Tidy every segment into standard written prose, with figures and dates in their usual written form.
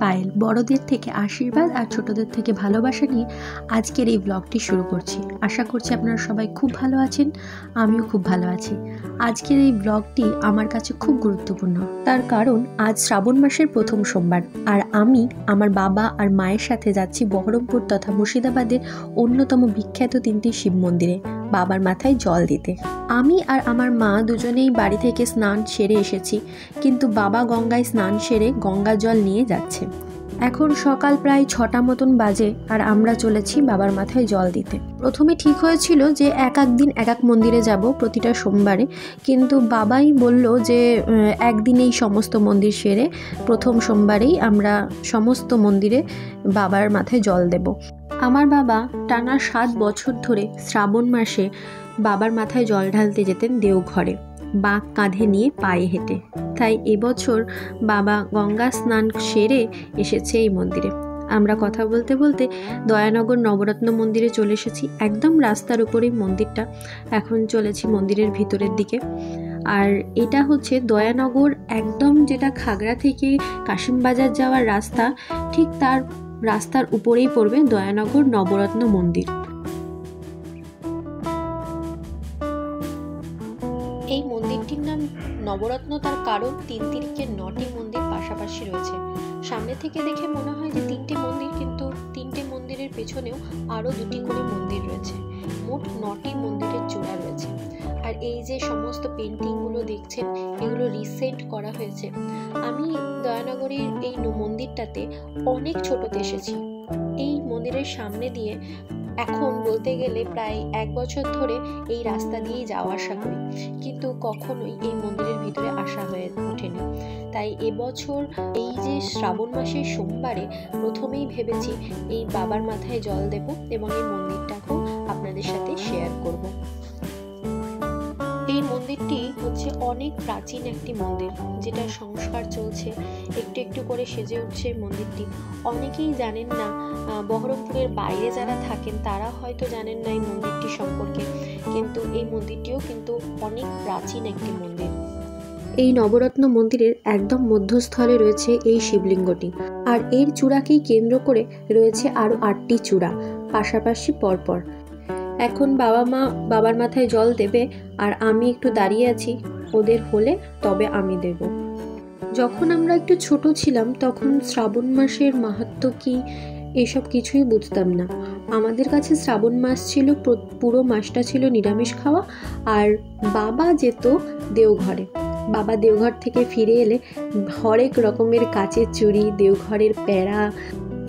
পায়েল। বড়দের থেকে আশীর্বাদ আর ছোটদের থেকে ভালোবাসা নিয়ে আজকের এই ব্লগটি শুরু করছি। আশা করছি আপনারা সবাই খুব ভালো আছেন, আমিও খুব ভালো আছি। আজকের এই ব্লগটি আমার কাছে খুব গুরুত্বপূর্ণ, তার কারণ আজ শ্রাবণ মাসের প্রথম সোমবার, আর আমি আমার বাবা আর মায়ের সাথে যাচ্ছি বহরমপুর তথা মুর্শিদাবাদের অন্যতম বিখ্যাত 3টি শিব মন্দিরে বাবার মাথায় জল দিতে। আমি আর আমার মা দুজনেই বাড়ি থেকে স্নান সেরে এসেছি, কিন্তু বাবা গঙ্গায় স্নান সেরে গঙ্গা জল নিয়ে যাচ্ছে। এখন সকাল প্রায় 6টা মতন বাজে, আর আমরা চলেছি বাবার মাথায় জল দিতে। প্রথমে ঠিক হয়েছিল যে এক দিন এক মন্দিরে যাব প্রতিটা সোমবারে, কিন্তু বাবাই বলল যে একদিনেই সমস্ত মন্দির সেরে প্রথম সোমবারেই আমরা সমস্ত মন্দিরে বাবার মাথায় জল দেব। আমার বাবা টানা 7 বছর ধরে শ্রাবণ মাসে বাবার মাথায় জল ঢালতে যেতেন দেওঘরে, বাঁক কাঁধে নিয়ে পায়ে হেঁটে। তাই এবছর বাবা গঙ্গা স্নান সেরে এসেছে এই মন্দিরে। আমরা কথা বলতে বলতে দয়ানগর নবরত্ন মন্দিরে চলে এসেছি। একদম রাস্তার উপরেই মন্দিরটা। এখন চলেছি মন্দিরের ভিতরের দিকে। আর এটা হচ্ছে দয়ানগর, একদম যেটা খাগড়া থেকে কাশিমবাজার যাওয়ার রাস্তা, ঠিক তার রাস্তার উপরেই পড়বে দয়ানগর নবরত্ন মন্দির। এই মন্দিরটির নাম নবরত্ন, তার কারণ 3 তিরিকে 9টি মন্দির পাশাপাশি রয়েছে। সামনে থেকে দেখে মনে হয় যে 3টে মন্দির, কিন্তু 3টে মন্দিরের পেছনেও আরও 2টি করে মন্দির রয়েছে। মোট 9টি মন্দিরের চূড়া রয়েছে। আর এই যে সমস্ত পেন্টিংগুলো দেখছেন, এগুলো রিসেন্ট করা হয়েছে। আমি দয়ানগরের এই মন্দিরটাতে অনেক ছোটতে এসেছি। এই মন্দিরের সামনে দিয়ে এখন বলতে গেলে প্রায় 1 বছর ধরে এই রাস্তা দিয়েই যাওয়া আসা করি, কিন্তু কখনোই এই মন্দিরের ভিতরে আসা হয়ে ওঠেনি। তাই এবছর এই যে শ্রাবণ মাসের সোমবারে প্রথমেই ভেবেছি এই বাবার মাথায় জল দেব এবং এই মন্দিরটাকেও আপনাদের সাথে শেয়ার করব। এই মন্দিরটি হচ্ছে অনেক প্রাচীন একটি মন্দির, যেটা সংস্কার চলছে, একটু একটু করে সেজে উঠছে মন্দিরটি। অনেকেই জানেন না, বহরমপুরের বাইরে যারা থাকেন তারা হয়তো জানেন না এই মন্দিরটি সম্পর্কে, কিন্তু এই মন্দিরটিও কিন্তু অনেক প্রাচীন একটি মন্দির। এই নবরত্ন মন্দিরের একদম মধ্যস্থলে রয়েছে এই শিবলিঙ্গটি, আর এর চূড়াকেই কেন্দ্র করে রয়েছে আরও 8টি চূড়া পাশাপাশি পরপর। এখন বাবা মা বাবার মাথায় জল দেবে, আর আমি একটু দাঁড়িয়ে আছি, ওদের হলে তবে আমি দেব। যখন আমরা একটু ছোট ছিলাম তখন শ্রাবণ মাসের মাহাত্ম্য কি এসব কিছুই বুঝতাম না। আমাদের কাছে শ্রাবণ মাস ছিল, পুরো মাসটা ছিল নিরামিষ খাওয়া, আর বাবা যেত দেওঘরে। বাবা দেওঘর থেকে ফিরে এলে হরেক রকমের কাচের চুড়ি, দেওঘরের প্যাড়া,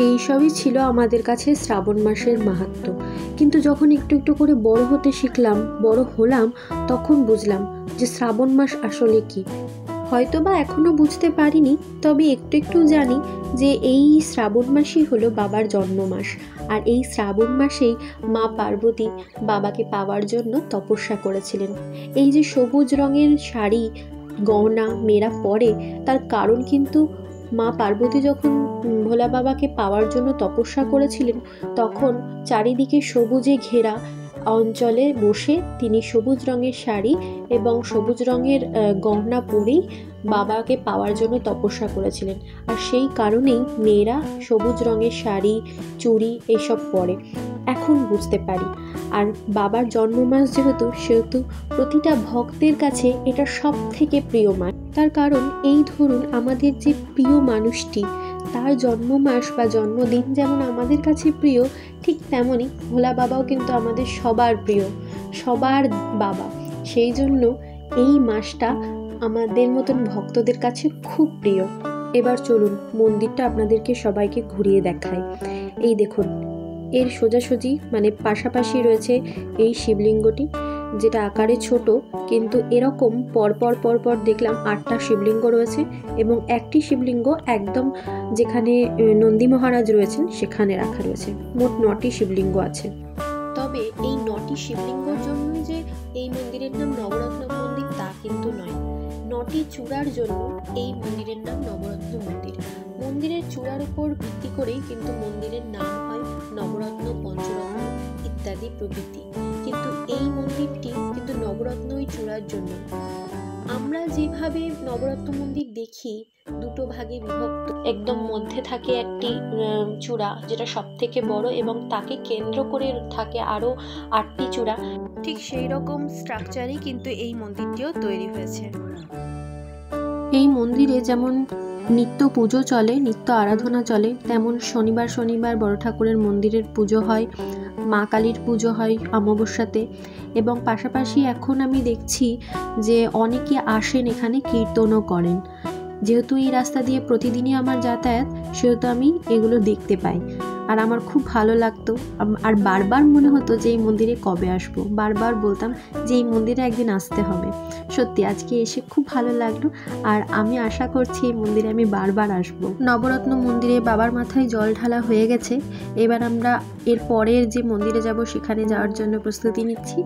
এইসবই ছিল আমাদের কাছে শ্রাবণ মাসের মাহাত্ম্য। কিন্তু যখন একটু একটু করে বড় হতে শিখলাম, বড় হলাম, তখন বুঝলাম যে শ্রাবণ মাস আসলে কি। হয়তোবা এখনো বুঝতে পারিনি, তবে একটু একটু জানি যে এই শ্রাবণ মাসই হলো বাবার জন্ম মাস। আর এই শ্রাবণ মাসেই মা পার্বতী বাবাকে পাওয়ার জন্য তপস্যা করেছিলেন। এই যে সবুজ রঙের শাড়ি গহনা মেয়েরা পরে, তার কারণ কিন্তু মা পার্বতী যখন ভোলা বাবাকে পাওয়ার জন্য তপস্যা করেছিলেন, তখন চারিদিকে সবুজে ঘেরা অঞ্চলে বসে তিনি সবুজ রঙের শাড়ি এবং সবুজ রঙের গহনা পরেই বাবাকে পাওয়ার জন্য তপস্যা করেছিলেন। আর সেই কারণেই মেয়েরা সবুজ রঙের শাড়ি, চুড়ি এসব পরে। এখন বুঝতে পারি। আর বাবার জন্মমাস সেহেতু প্রতিটা ভক্তের কাছে এটা সব থেকে প্রিয় মাস। তার কারণ এই ধরুন, আমাদের যে প্রিয় মানুষটি, তার জন্মমাস বা জন্মদিন যেমন আমাদের কাছে প্রিয়, ঠিক তেমনই ভোলা বাবাও কিন্তু আমাদের সবার প্রিয়, সবার বাবা। সেই জন্য এই মাসটা আমাদের মতন ভক্তদের কাছে খুব প্রিয়। এবার চলুন মন্দিরটা আপনাদেরকে সবাইকে ঘুরিয়ে দেখাই। এই দেখুন, এর সোজাসুজি মানে পাশাপাশি রয়েছে এই শিবলিঙ্গটি, যেটা আকারে ছোট, কিন্তু এরকম পরপর দেখলাম 8টা শিবলিঙ্গ রয়েছে, এবং একটি শিবলিঙ্গ একদম যেখানে নন্দী মহারাজ রয়েছেন সেখানে রাখা রয়েছে। মোট 9টি শিবলিঙ্গ আছে। তবে এই 9টি শিবলিঙ্গর জন্য যে এই মন্দিরের নাম নবরত্ন মন্দির তা কিন্তু নয়। 9টি চূড়ার জন্য এই মন্দিরের নাম নবরত্ন মন্দির। মন্দিরের চূড়ার উপর ভিত্তি করেই কিন্তু মন্দিরের নাম হয় নবরত্ন, পঞ্চরত্ন ইত্যাদি প্রভৃতি। কিন্তু এই মন্দিরটি কিন্তু নবরত্নই চূড়ার জন্য। আমরা যেভাবে নবরত্ন মন্দির দেখি দুটো ভাগে বিভক্ত, একদম মধ্যে থাকে একটি চূড়া যেটা সব থেকে বড় এবং তাকে কেন্দ্র করে থাকে আরও 8টি চূড়া, ঠিক সেই রকম স্ট্রাকচারই কিন্তু এই মন্দিরটিও তৈরি হয়েছে। এই মন্দিরে যেমন নিত্য পুজো চলে, নিত্য আরাধনা চলে, তেমন শনিবার শনিবার বড় ঠাকুরের মন্দিরের পুজো হয়, মা কালীর পুজো হয় অমাবস্যাতে, এবং পাশাপাশি এখন আমি দেখছি যে অনেকে আসেন এখানে কীর্তনও করেন। যেহেতু এই রাস্তা দিয়ে প্রতিদিনই আমার যাতায়াত, সেহেতু আমি এগুলো দেখতে পাই, আর আমার খুব ভালো লাগতো। আর বারবার মনে হতো যে এই মন্দিরে কবে আসবো, বারবার বলতাম যে এই মন্দিরে একদিন আসতে হবে। সত্যি আজকে এসে খুব ভালো লাগলো, আর আমি আশা করছি এই মন্দিরে আমি বারবার আসবো। নবরত্ন মন্দিরে বাবার মাথায় জল ঢালা হয়ে গেছে, এবার আমরা এর পরের যে মন্দিরে যাব সেখানে যাওয়ার জন্য প্রস্তুতি নিচ্ছি।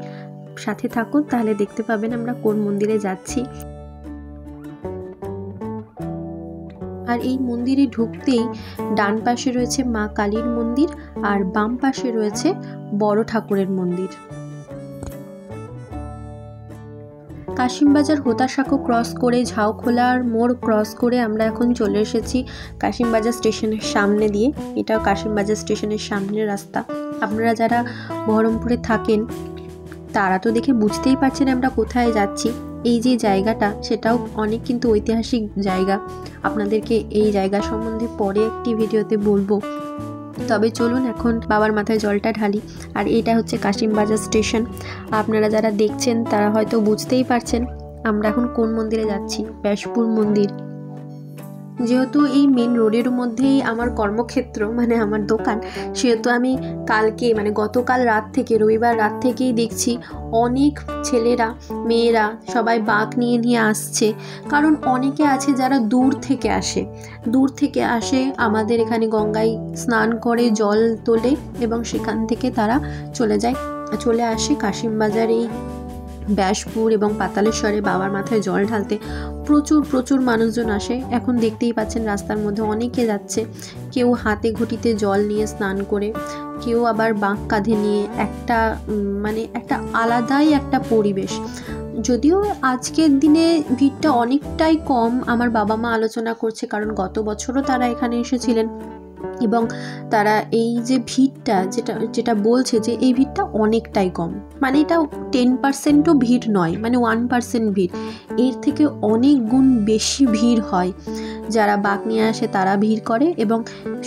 সাথে থাকুন, তাহলে দেখতে পাবেন আমরা কোন মন্দিরে যাচ্ছি। আর এই মন্দিরে ঢুকতেই ডান পাশে রয়েছে মা কালীর মন্দির, আর বাম পাশে রয়েছে বড় ঠাকুরের মন্দির। কাশিমবাজার হোতাসাঁকো ক্রস করে ঝাউখোলার মোড় ক্রস করে আমরা এখন চলে এসেছি কাশিমবাজার স্টেশনের সামনে দিয়ে। এটাও কাশিমবাজার স্টেশনের সামনের রাস্তা। আপনারা যারা বহরমপুরে থাকেন তারা তো দেখে বুঝতেই পারছেন আমরা কোথায় যাচ্ছি। এই যে জায়গাটা সেটাও অনেক কিন্তু ঐতিহাসিক জায়গা, আপনাদেরকে এই জায়গা সম্বন্ধে পরে একটি ভিডিওতে বলবো। তবে চলুন এখন বাবার মাথায় জলটা ঢালি। আর এটা হচ্ছে কাশিমবাজার স্টেশন। আপনারা যারা দেখছেন তারা হয়তো বুঝতেই পারছেন আমরা এখন কোন মন্দিরে যাচ্ছি, ব্যাসপুর মন্দির। যেহেতু এই মেন রোডের মধ্যেই আমার কর্মক্ষেত্র, মানে আমার দোকান, সেহেতু আমি কালকে মানে গতকাল রাত থেকে, রবিবার রাত থেকেই দেখছি অনেক ছেলেরা মেয়েরা সবাই বাঁক নিয়ে নিয়ে আসছে। কারণ অনেকে আছে যারা দূর থেকে আসে আমাদের এখানে গঙ্গায় স্নান করে জল তোলে এবং সেখান থেকে তারা চলে আসে কাশিমবাজার এই ব্যাসপুর এবং পাতালেশ্বরে বাবার মাথায় জল ঢালতে। প্রচুর মানুষজন আসে। এখন দেখতেই পাচ্ছেন রাস্তার মধ্যে অনেকে যাচ্ছে, কেউ হাতে ঘটিতে জল নিয়ে স্নান করে, কেউ আবার বাঁক কাঁধে নিয়ে। একটা আলাদাই একটা পরিবেশ। যদিও আজকের দিনে ভিড়টা অনেকটাই কম, আমার বাবা মা আলোচনা করছে, কারণ গত বছরও তারা এখানে এসেছিলেন এবং তারা এই যে ভিড়টা যেটা বলছে যে এই ভিড়টা অনেকটাই কম, মানে এটা 10%ও ভিড় নয়, মানে 1% ভিড়, এর থেকে অনেক গুণ বেশি ভিড় হয়। যারা বাঁক নিয়ে আসে তারা ভিড় করে এবং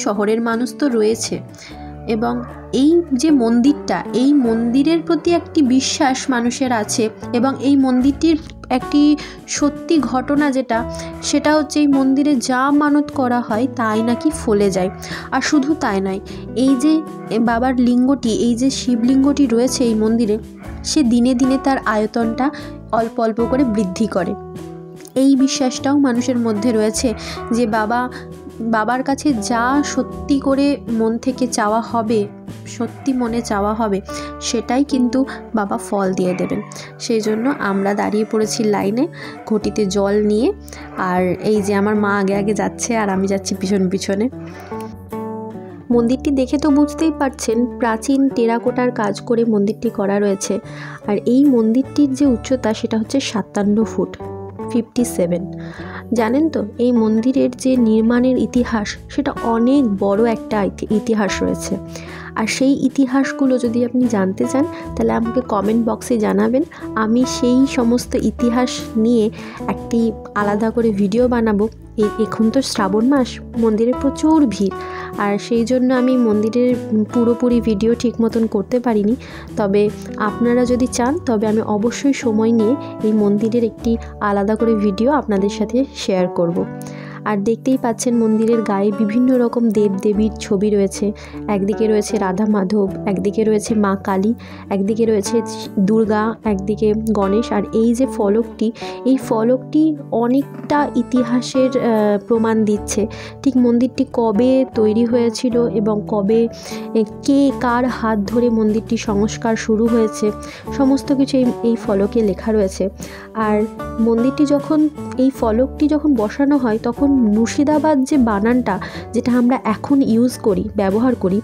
শহরের মানুষ তো রয়েছে। এবং এই যে মন্দিরটা, এই মন্দিরের প্রতি একটি বিশ্বাস মানুষের আছে এবং এই মন্দিরটির একটি সত্যি ঘটনা সেটা হচ্ছে এই মন্দিরে যা মানত করা হয় তাই নাকি ফলে যায়। আর শুধু তাই নয়, এই যে বাবার লিঙ্গটি, এই যে শিবলিঙ্গটি রয়েছে এই মন্দিরে, সে দিনে দিনে তার আয়তনটা অল্প অল্প করে বৃদ্ধি করে। এই বিশ্বাসটাও মানুষের মধ্যে রয়েছে যে বাবার কাছে যা সত্যি করে মন থেকে চাওয়া হবে, সত্যি মনে চাওয়া হবে, সেটাই কিন্তু বাবা ফল দিয়ে দেবেন। সেই জন্য আমরা দাঁড়িয়ে পড়েছি লাইনে ঘটিতে জল নিয়ে। আর এই যে আমার মা আগে আগে যাচ্ছে আর আমি যাচ্ছি পিছনে। মন্দিরটি দেখে তো বুঝতেই পারছেন প্রাচীন টেরাকোটার কাজ করে মন্দিরটি করা রয়েছে। আর এই মন্দিরটির যে উচ্চতা সেটা হচ্ছে 57 ফুট, 57। জানেন তো এই মন্দিরের যে নির্মাণের ইতিহাস সেটা অনেক বড় একটা ইতিহাস রয়েছে। আর সেই ইতিহাসগুলো যদি আপনি জানতে চান তাহলে আমাকে কমেন্ট বক্সে জানাবেন। আমি সেই সমস্ত ইতিহাস নিয়ে একটি আলাদা করে ভিডিও বানাবো। এখন তো শ্রাবণ মাস, মন্দিরে প্রচুর ভিড়, আর সেই জন্য আমি মন্দিরের পুরোপুরি ভিডিও ঠিক মতন করতে পারিনি। তবে আপনারা যদি চান তবে আমি অবশ্যই সময় নিয়ে এই মন্দিরের একটি আলাদা করে ভিডিও আপনাদের সাথে শেয়ার করব। আর দেখতেই পাচ্ছেন মন্দিরের গায়ে বিভিন্ন রকম দেবদেবীর ছবি রয়েছে। একদিকে রয়েছে রাধা মাধব, একদিকে রয়েছে মা কালী, একদিকে রয়েছে দুর্গা, একদিকে গণেশ। আর এই যে ফলকটি অনেকটা ইতিহাসের প্রমাণ দিচ্ছে। ঠিক মন্দিরটি কবে তৈরি হয়েছিল এবং কবে কে কার হাত ধরে মন্দিরটি সংস্কার শুরু হয়েছে, সমস্ত কিছু এই ফলকে লেখা রয়েছে। আর মন্দিরটি এই ফলকটি যখন বসানো হয় তখন মুর্শিদাবাদ যে বানানটা যেটা আমরা এখন ইউজ করি, ব্যবহার করি,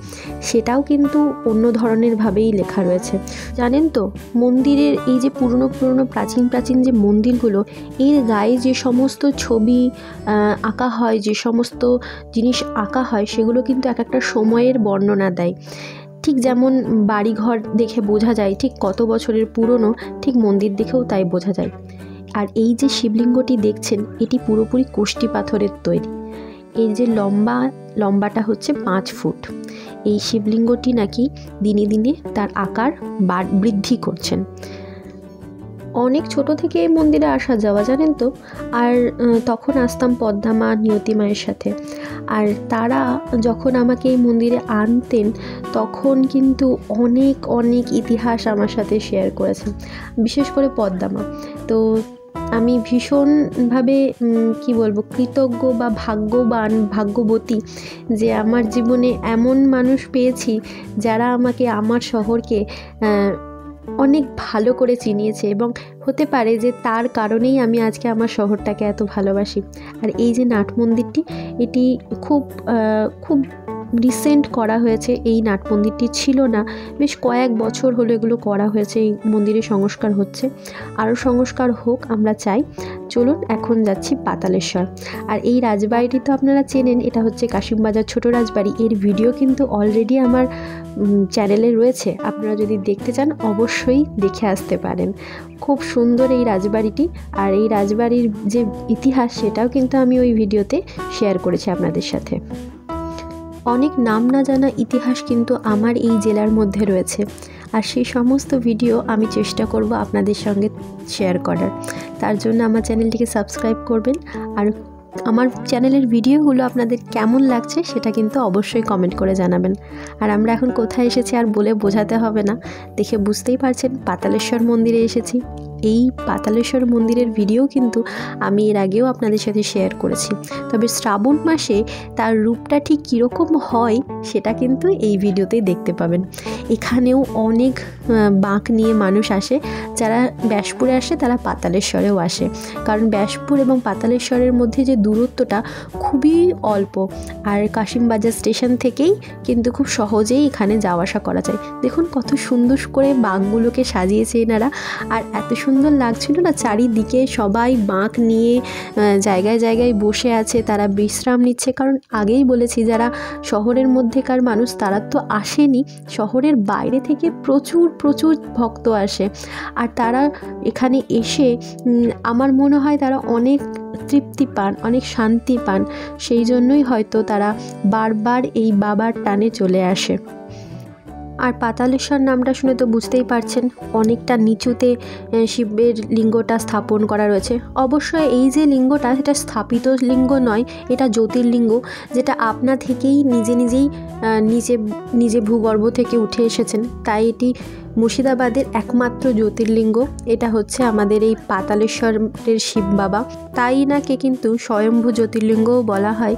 সেটাও কিন্তু অন্য ধরনের ভাবেই লেখা রয়েছে। জানেন তো, মন্দিরের এই যে পুরনো পুরনো প্রাচীন প্রাচীন যে মন্দিরগুলো, এর গায়ে যে সমস্ত ছবি আঁকা হয়, যে সমস্ত জিনিস আঁকা হয়, সেগুলো কিন্তু এক একটা সময়ের বর্ণনা দেয়। ঠিক যেমন বাড়িঘর দেখে বোঝা যায় ঠিক কত বছরের পুরনো, ঠিক মন্দির দেখেও তাই বোঝা যায়। আর এই যে শিবলিঙ্গটি দেখছেন, এটি পুরোপুরি কোষ্টি পাথরের তৈরি। এর যে লম্বাটা হচ্ছে 5 ফুট। এই শিবলিঙ্গটি নাকি দিনে দিনে তার আকার বৃদ্ধি করছেন। অনেক ছোট থেকে এই মন্দিরে আসা যাওয়া, জানেন তো। আর তখন আসতাম পদ্মা মা, নিয়তি মায়ের সাথে। আর তারা যখন আমাকে এই মন্দিরে আনতেন, তখন কিন্তু অনেক অনেক ইতিহাস আমার সাথে শেয়ার করেছেন, বিশেষ করে পদ্মা মা। তো আমি ভীষণভাবে কি বলবো, কৃতজ্ঞ বা ভাগ্যবতী যে আমার জীবনে এমন মানুষ পেয়েছি যারা আমাকে, আমার শহরকে অনেক ভালো করে চিনিয়েছে, এবং হতে পারে যে তার কারণেই আমি আজকে আমার শহরটাকে এত ভালোবাসি। আর এই যে নাট মন্দিরটি, এটি খুব খুব রিসেন্ট করা হয়েছে। এই নাট মন্দিরটি ছিল না, বেশ কয়েক বছর হলো এগুলো করা হয়েছে। এই মন্দিরে সংস্কার হচ্ছে, আরও সংস্কার হোক আমরা চাই। চলুন এখন যাচ্ছি পাতালেশ্বর। আর এই রাজবাড়িটি তো আপনারা চেনেন, এটা হচ্ছে কাশিমবাজার ছোট রাজবাড়ি। এর ভিডিও কিন্তু অলরেডি আমার চ্যানেলে রয়েছে, আপনারা যদি দেখতে চান অবশ্যই দেখে আসতে পারেন। খুব সুন্দর এই রাজবাড়িটি, আর এই রাজবাড়ির যে ইতিহাস সেটাও কিন্তু আমি ওই ভিডিওতে শেয়ার করেছি আপনাদের সাথে। অনেক নাম না জানা ইতিহাস কিন্তু আমার এই জেলার মধ্যে রয়েছে, আর সেই সমস্ত ভিডিও আমি চেষ্টা করব আপনাদের সঙ্গে শেয়ার করার। তার জন্য আমার চ্যানেলটিকে সাবস্ক্রাইব করবেন, আর আমার চ্যানেলের ভিডিওগুলো আপনাদের কেমন লাগছে সেটা কিন্তু অবশ্যই কমেন্ট করে জানাবেন। আর আমরা এখন কোথায় এসেছি আর বলে বোঝাতে হবে না, দেখে বুঝতেই পারছেন পাতালেশ্বর মন্দিরে এসেছি। এই পাতালেশ্বর মন্দিরের ভিডিও কিন্তু আমি এর আগেও আপনাদের সাথে শেয়ার করেছি, তবে শ্রাবণ মাসে তার রূপটা ঠিক কীরকম হয় সেটা কিন্তু এই ভিডিওতেই দেখতে পাবেন। এখানেও অনেক বাঁক নিয়ে মানুষ আসে, যারা ব্যাসপুরে আসে তারা পাতালেশ্বরেও আসে, কারণ ব্যাসপুর এবং পাতালেশ্বরের মধ্যে যে দূরত্বটা খুবই অল্প। আর কাশিমবাজার স্টেশন থেকেই কিন্তু খুব সহজেই এখানে যাওয়া আসা করা যায়। দেখুন কত সুন্দর করে বাঁকগুলোকে সাজিয়েছে এনারা, আর এত সুন্দর লাগছিল না, চারিদিকে সবাই বাঁক নিয়ে জায়গায় জায়গায় বসে আছে, তারা বিশ্রাম নিচ্ছে। কারণ আগেই বলেছি, যারা শহরের মধ্যেকার মানুষ তারা তো আসেনি, শহরের বাইরে থেকে প্রচুর প্রচুর ভক্ত আসে, আর তারা এখানে এসে আমার মনে হয় তারা অনেক তৃপ্তি পান, অনেক শান্তি পান। সেই জন্যই হয়তো তারা বারবার এই বাবার টানে চলে আসে। আর পাতালেশ্বর নামটা শুনে তো বুঝতেই পারছেন, অনেকটা নিচুতে শিবের লিঙ্গটা স্থাপন করা রয়েছে। অবশ্যই এই যে লিঙ্গটা, সেটা স্থাপিত লিঙ্গ নয়, এটা জ্যোতির্লিঙ্গ, যেটা আপনা থেকেই নিজে ভূগর্ভ থেকে উঠে এসেছেন। তাই এটি মুর্শিদাবাদের একমাত্র জ্যোতির্লিঙ্গ। এটা হচ্ছে আমাদের এই পাতালেশ্বরের শিব বাবা, তাই নাকি কিন্তু স্বয়ম্ভু জ্যোতির্লিঙ্গও বলা হয়।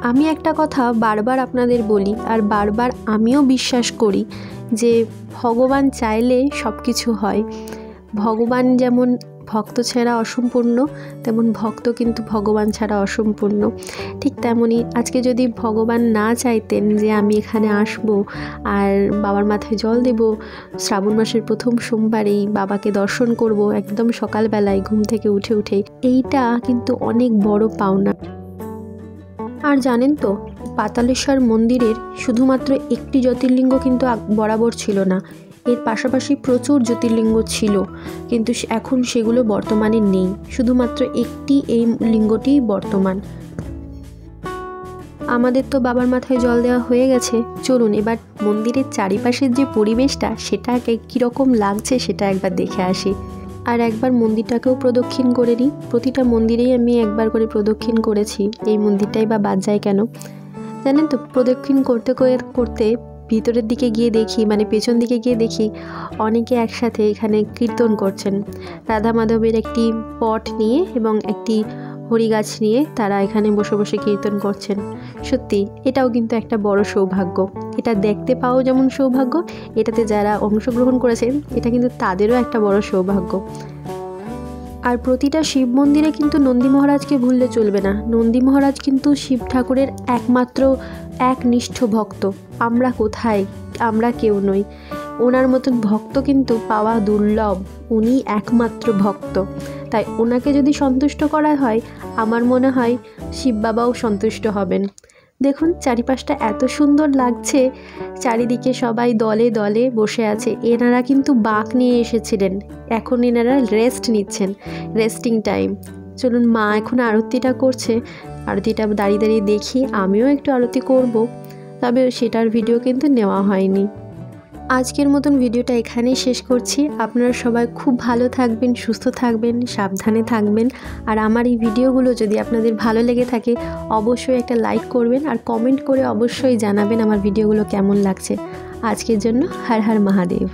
আমি একটা কথা বারবার আপনাদের বলি, আর বারবার আমিও বিশ্বাস করি, যে ভগবান চাইলে সব কিছু হয়। ভগবান যেমন ভক্ত ছাড়া অসম্পূর্ণ, তেমন ভক্ত কিন্তু ভগবান ছাড়া অসম্পূর্ণ। ঠিক তেমনই আজকে যদি ভগবান না চাইতেন যে আমি এখানে আসব আর বাবার মাথায় জল দেব, শ্রাবণ মাসের প্রথম সোমবারেই বাবাকে দর্শন করব একদম সকালবেলায় ঘুম থেকে উঠেই, এইটা কিন্তু অনেক বড় পাওনা। আর জানেন তো, পাতালেশ্বর মন্দিরের শুধুমাত্র একটি জ্যোতির্লিঙ্গ কিন্তু বরাবর ছিল না, এর পাশাপাশি প্রচুর জ্যোতির্লিঙ্গ ছিল, কিন্তু এখন সেগুলো বর্তমানে নেই, শুধুমাত্র একটি এই লিঙ্গটিই বর্তমান। আমাদের তো বাবার মাথায় জল দেওয়া হয়ে গেছে, চলুন এবার মন্দিরের চারিপাশের যে পরিবেশটা সেটাকে কীরকম লাগছে সেটা একবার দেখে আসি। আর একবার মন্দিরটাকেও প্রদক্ষিণ করে নিই। প্রতিটা মন্দিরেই আমি একবার করে প্রদক্ষিণ করেছি, এই মন্দিরটাই বা বাদ যায় কেন। জানেন তো, প্রদক্ষিণ করতে করতে ভিতরের দিকে গিয়ে দেখি, মানে পেছন দিকে গিয়ে দেখি অনেকে একসাথে এখানে কীর্তন করছেন। রাধা মাধবের একটি পট নিয়ে এবং একটি হরি গাছ নিয়ে তারা এখানে বসে বসে কীর্তন করছেন। সত্যি এটাও কিন্তু একটা বড় সৌভাগ্য। এটা দেখতে পাওয়া যেমন সৌভাগ্য, এটাতে যারা অংশগ্রহণ করেছেন এটা কিন্তু তাদেরও একটা বড় সৌভাগ্য। আর প্রতিটা শিব মন্দিরে কিন্তু নন্দী মহারাজকে ভুললে চলবে না। নন্দী মহারাজ কিন্তু শিব ঠাকুরের একমাত্র একনিষ্ঠ ভক্ত। আমরা কোথায়, আমরা কেউ নই। ওনার মতন ভক্ত কিন্তু পাওয়া দুর্লভ। উনি একমাত্র ভক্ত, তাই ওনাকে যদি সন্তুষ্ট করা হয়, আমার মনে হয় শিব বাবাও সন্তুষ্ট হবেন। দেখুন চারিপাশটা এত সুন্দর লাগছে, চারিদিকে সবাই দলে দলে বসে আছে। এনারা কিন্তু বাঁক নিয়ে এসেছিলেন, এখন এনারা রেস্ট নিচ্ছেন, রেস্টিং টাইম। চলুন, মা এখন আরতিটা করছে, আরতিটা দাঁড়িয়ে দাঁড়িয়ে দেখি, আমিও একটু আরতি করব, তবে সেটার ভিডিও কিন্তু নেওয়া হয়নি। আজকের মতন ভিডিওটা এখানেই শেষ করছি। আপনারা সবাই খুব ভালো থাকবেন, সুস্থ থাকবেন, সাবধানে থাকবেন। আর আমার এই ভিডিওগুলো যদি আপনাদের ভালো লেগে থাকে, অবশ্যই একটা লাইক করবেন আর কমেন্ট করে অবশ্যই জানাবেন আমার ভিডিওগুলো কেমন লাগছে। আজকের জন্য হর হর মহাদেব।